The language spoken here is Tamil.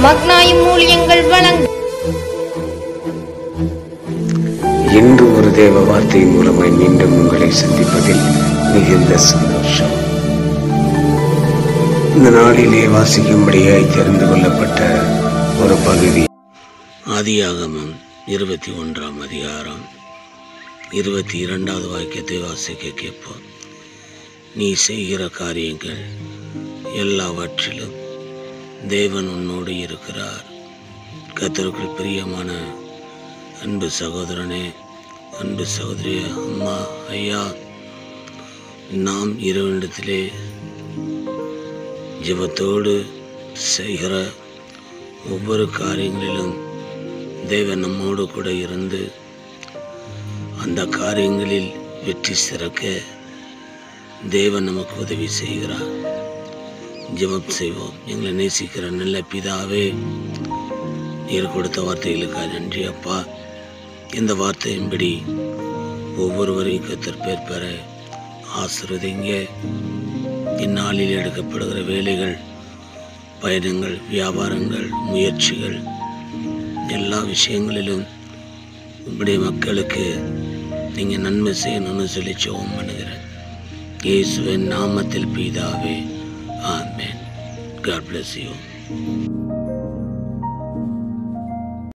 மக்னாயும் ஊழியங்கள் வழங்க இன்று ஒரு தேவ வார்த்தையின் மூலமாய் மீண்டும் உங்களை சந்திப்பதில் மிகுந்த சந்தோஷம். இந்த நாளிலே வாசிக்கும்படியாய் தெரிந்து கொள்ளப்பட்ட ஒரு பகுதி ஆதியாகமம் 21ஆம் அதிகாரம் 22வது வாக்கியத்தை வாசிக்க கேட்போம். நீ செய்கிற காரியங்கள் எல்லாவற்றிலும் தேவன் உன்னோடு இருக்கிறார். கர்த்தருக்குள் பிரியமான அன்பு சகோதரனே, அன்பு சகோதரிய, அம்மா, ஐயா, நாம் இரவிடத்திலே ஜெபத்தோடு செய்கிற ஒவ்வொரு காரியங்களிலும் தேவன் நம்மோடு கூட இருந்து அந்த காரியங்களில் வெற்றி சிறக்க தேவன் நமக்கு உதவி செய்கிறார். ஜெபம் செய்வோம். எங்களை நேசிக்கிற நல்ல பிதாவே, நீர் கொடுத்த வார்த்தைகளுக்காக நன்றி அப்பா. இந்த வார்த்தையின்படி ஒவ்வொருவரையும் கர்த்தர் பேர் பெற ஆசீர்வதிங்க. இந்நாளில் எடுக்கப்படுகிற வேலைகள், பயணங்கள், வியாபாரங்கள், முயற்சிகள், எல்லா விஷயங்களிலும் உங்களுடைய மக்களுக்கு நீங்கள் நன்மை செய்யணும்னு சொல்லி ஜெபம் பண்ணுகிறேன். இயேசுவின் நாமத்தில் பிதாவே, ஆமென். God bless you.